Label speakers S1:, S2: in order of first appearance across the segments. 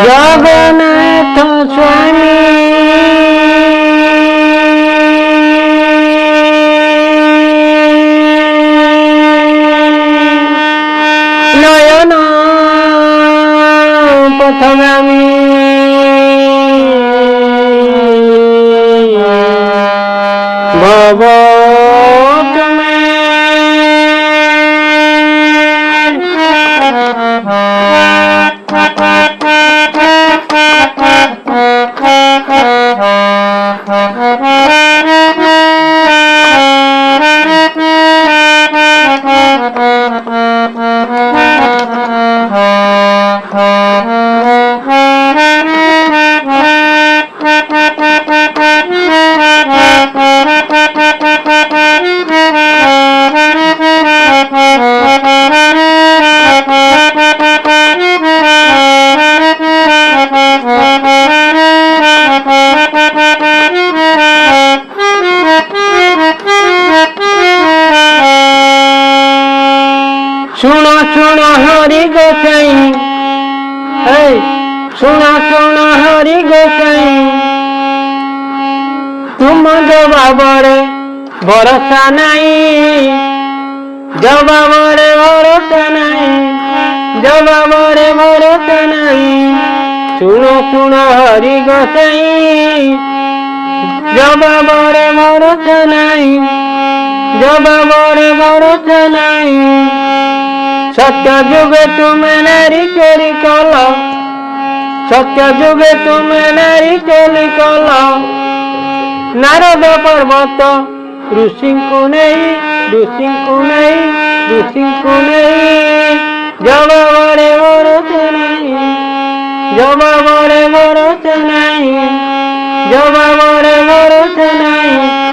S1: জগন্নাথ স্বামী নয়ন পথগামী ভব তুমি सुनो सुनो हरि गोसाई सुनो सुनो हरि गोसाई तुम जवाबरे भरोसा नहीं जवाबरे भरोसा नहीं जवाबरे भरोसा नहीं सुनो सुनो हरि गोसाई जवाबरे भरोसा नहीं जवाबरे भरोसा नहीं सत्य जुगे तुम्हें नारी चोरी कल सत्य जुगे तुम्हें नारी चोरी कल नारद पर्वत ऋषि को नहीं ऋषि को नहीं ऋषि को नहीं जवाबरे भरोसा नहीं जवाबरे भरोसा नहीं जवाबरे भरोसा नहीं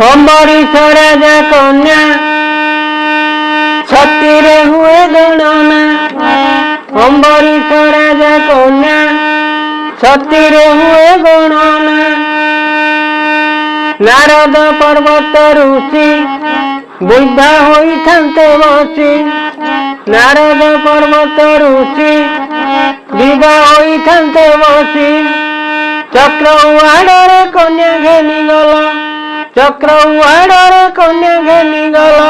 S1: अम्बरीश राजा कन्या सती रे हुए गणना अम्बरीश राजा कन्या सती रे हुए गणना नारद पर्वत ऋषि बुद्धा होइथान्ते बसी नारद पर्वत ऋषि विवाह होइथान्ते बसी चक्र उहाड़े कन्या घेनी गला चक्र उहाड़े कन्या घेनी गला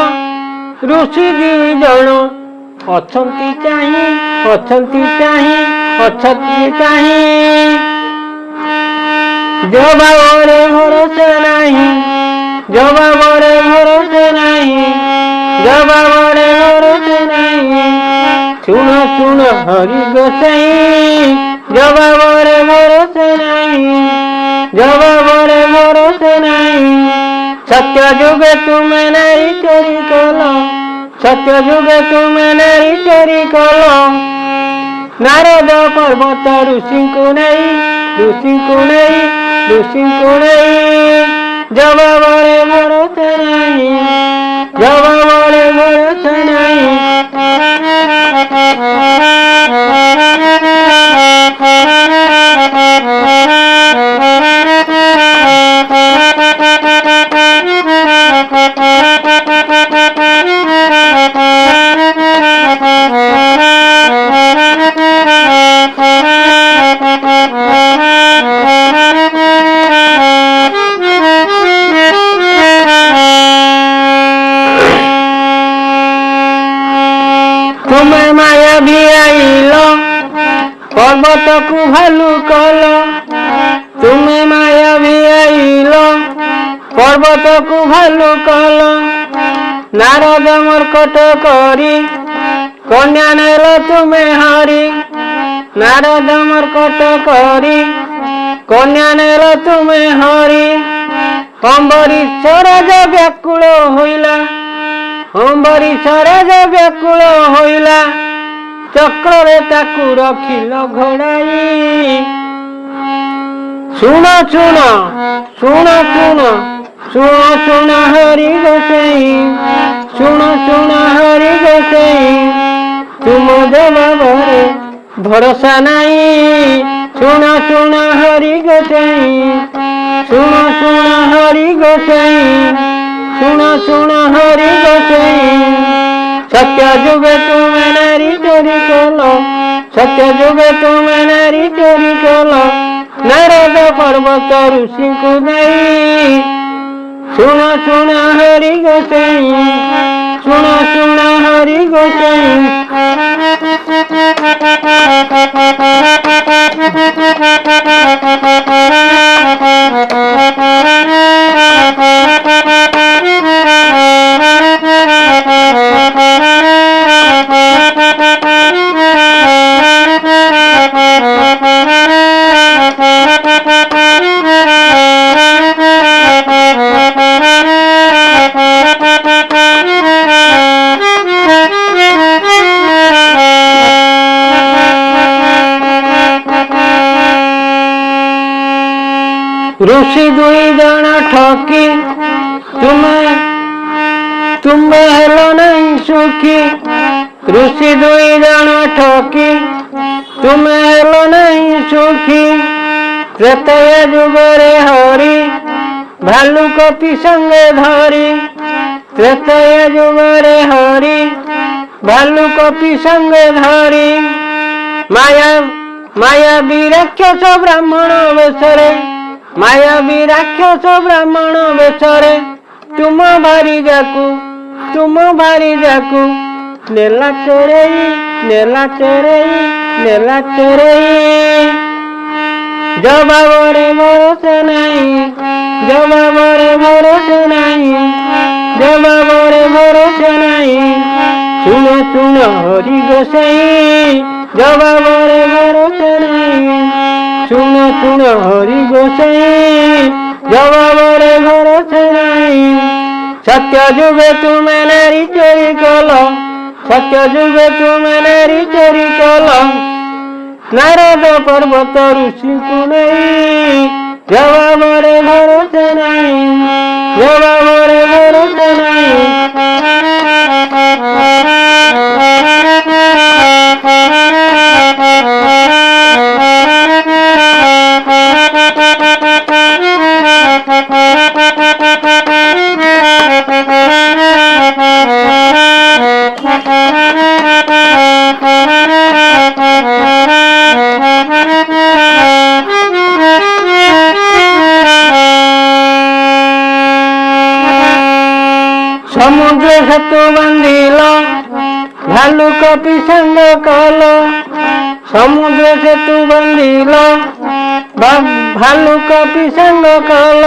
S1: ऋषि दी जन अछंती चाही अछंती चाही अछंती चाही जवाबरे भरोसा नहीं जवाबरे भरोसा नहीं जवाबरे भरोसा नहीं सुनो सुनो हरि गोसाई जवाबरे भरोसा नहीं जवाबरे भरोसा नहीं सत्य जुगे तुम्हें नारी चोरी कलो सत्य जुगे तुम्हें नारी चोरी कलो नारद पर्वत ऋषि को नहीं ऋषि को नहीं ऋषि को नहीं जवाबरे भरोसा नहीं जवाबरे भरोसा नहीं तुम्हें माया भी आइलो पर्वत को भालू कलो तुम्हें माया भी आइलो पर्वत को भालू कलो नारद मर्कट करी कन्या नेल तुम्हें हरी नारद मर्कट करी कन्या नेल तुम्हें हरी अम्बरीश राजा व्याकुल होइला ଅମ୍ବରୀଶରେ ଯେ ବ୍ୟାକୁଳ ହୋଇଲା ଚକ୍ରରେ ତାକୁ ରଖିଲ ଘୋଡ଼ାଇ। ଶୁଣ ଶୁଣ ଶୁଣ ଶୁଣ ଶୁଣ ଶୁଣ ହରି ଗୋସାଇଁ, ଶୁଣ ଶୁଣ ହରି ଗୋସାଇଁ, ତୁମ ଜବାବରେ ଭରସା ନାହିଁ। ଶୁଣ ଶୁଣ ହରି ଗୋସାଇଁ, ଶୁଣ ଶୁଣ ହରି ଗୋସାଇଁ, ଶୁଣ ଶୁଣ ହରି ଗୋସାଇଁ। ସତ୍ୟ ଯୁগে ତୁମେ ନାରୀ ଚୋରି କଲ, ସତ୍ୟ ଯୁগে ତୁମେ ନାରୀ ଚୋରି କଲ, ନାରଦ ପର୍ବତ ଋଷିଙ୍କୁ ନେଇ। ଶୁଣ ଶୁଣ ହରି ଗୋସାଇଁ, ଶୁଣ ଶୁଣ ହରି ଗୋସାଇଁ। ऋषि दुई जन ठकी तुमे हेलो नहीं सुखी। ऋषि दुई जन ठकी तुमे हेलो नहीं सुखी। त्रेतय जुगरे हरि भालू कपि संगे धरी। त्रेतय जुगरे हरि भालू कपि संगे धरी। माया राक्षस ब्राह्मण बेशरे, मायाबी राक्षस ब्राह्मण बेशरे, तुम भारिजाकू नेला चोरेई नेला चोरेई नेला चोरेई। जबाबरे भरोसा नहीं, जबाबरे भरोसा नहीं, जबाबरे भरोसा नहीं। सुन सुन हरि गोसाई, जबाबरे भरोसा नहीं। सुन सुन हरि गोसाई, जबाबरे भरोसा नहीं। सत्य जुगे तुमे नारी चोरी कल, सत्य जुगे तुमे नारी चोरी कल, नारद पर्वत ऋषिଙ୍କୁ ନେଇ। जबाबरे भरोसा नहीं, जबाबरे भरोसा नहीं। समुद्र सेतु बांधिल भालू कपि संग कल। समुद्र सेतु बांधिल भालू कपि संग कल।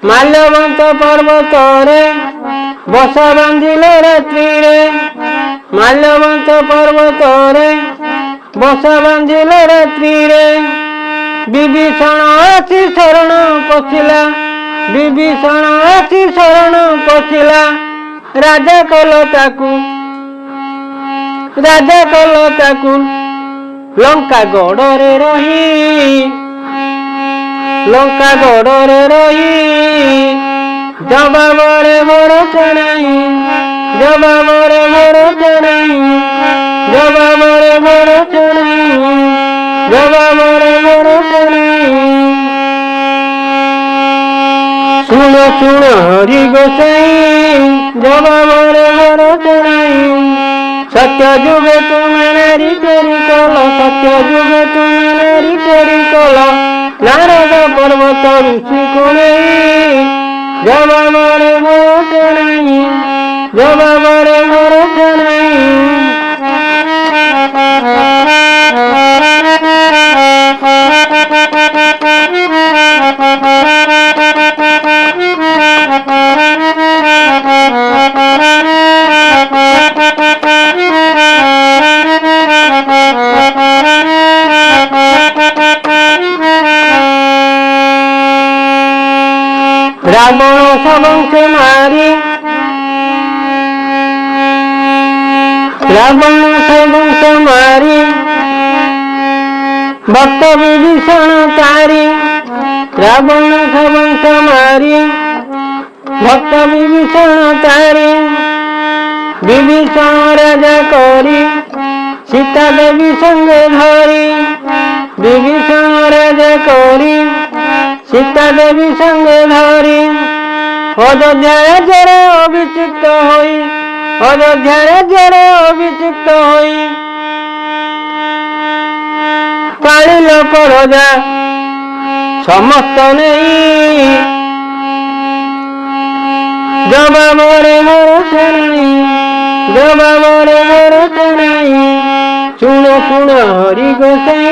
S1: माल्यवंत पर्वत रे बसा बांधिल रात्रि रे। माल्यवंत पर्वत रे बसा बांधिल रात्रि रे। विभीषण आसी शरण पशिला, विभीषण आसी शरण पशिला। राजा कल ताकू लंका गड़े रही, लंका गड़े रही। जबाबरे भरोसा नहीं, जबाबरे भरोसा नहीं, जबाबरे भरोसा नहीं, जबाबरे भरोसा नहीं। सुन सुन हरि गोसाई, जबाबरे भरोसा नहीं। सत्य जुगे तुमे नारी चोरी कल, सत्य जुगे तुमे नारी चोरी कल, नारद पर्वत ऋषिଙ୍କୁ ନେଇ। जबाबरे भरोसा नहीं, जबाबरे भरोसा नहीं। रावण सबंसे मारी ରାବଣ ବଂଶ ମାରି ଭକ୍ତ ବିଭୀଷଣ ତାରି ରାବଣ ବଂଶ ମାରି ଭକ୍ତ ବିଭୀଷଣ ତାରି ବିଭୀଷଣ ରାଜା କରି ସୀତା ଦେବୀ ସଙ୍ଗେ ଧରି ବିଭୀଷଣ ରାଜା କରି ସୀତା ଦେବୀ ସଙ୍ଗେ ଧରି ଅଯୋଧ୍ୟା ରାଜ୍ୟରେ ଅଭିଷିକ୍ତ ହୋଇ ଅଯୋଧ୍ୟା ରାଜ୍ୟରେ ଅଭିଷିକ୍ତ ହୋଇ ପାଳିଲ ପ୍ରଜା ସମସ୍ତ ନେଇ ଜବାବରେ ଭରସା ନାହିଁ ଜବାବରେ ଭରସା ନାହିଁ ଶୁଣ ଶୁଣ ହରି ଗୋସାଇ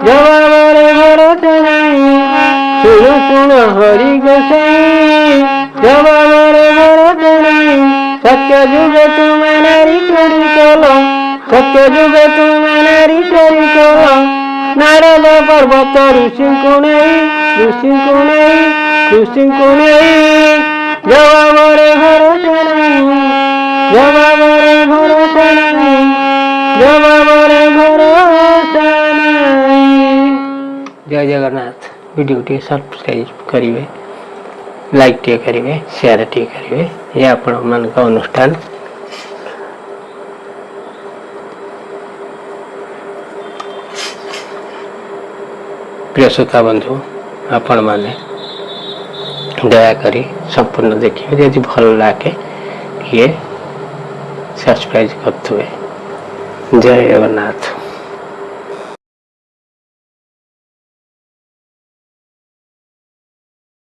S1: ଜବାବରେ ଭରସା ନାହିଁ ଶୁଣ ଶୁଣ ହରି ଗୋସାଇ ଜବାବରେ ଭରସା ନାହିଁ ସତ୍ୟ ଯୁଗେ ତୁମେ ନାରୀ କରି କଲ ସତ୍ୟ ଯୁଗେ ତୁମେ ନାରୀ କରି କଲ ନାରଦ ପର୍ବତ ଋଷିଙ୍କୁ ନେଇ ଜବାବରେ ଭରସା ନାହିଁ ଜବାବରେ ଭରସା ନାହିଁ ଜବାବରେ ଭରସା ନାହିଁ। ଜୟ ଜଗନ୍ନାଥ। ଭିଡ଼ିଓଟିଏ ସବସ୍କ୍ରାଇବ୍ କରିବେ, ଲାଇକ୍ ଟିକେ କରିବେ, ସେୟାର ଟିକେ କରିବେ। ଏ ଆପଣମାନଙ୍କ ଅନୁଷ୍ଠାନ ପ୍ରିୟ ଶ୍ରୋତା ବନ୍ଧୁ, ଆପଣମାନେ ଦୟାକରି ସମ୍ପୂର୍ଣ୍ଣ ଦେଖିବେ। ଯଦି ଭଲ ଲାଗେ ଟିକେ ସବସ୍କ୍ରାଇବ୍ କରୁଥିବେ। ଜୟ ଜଗନ୍ନାଥ।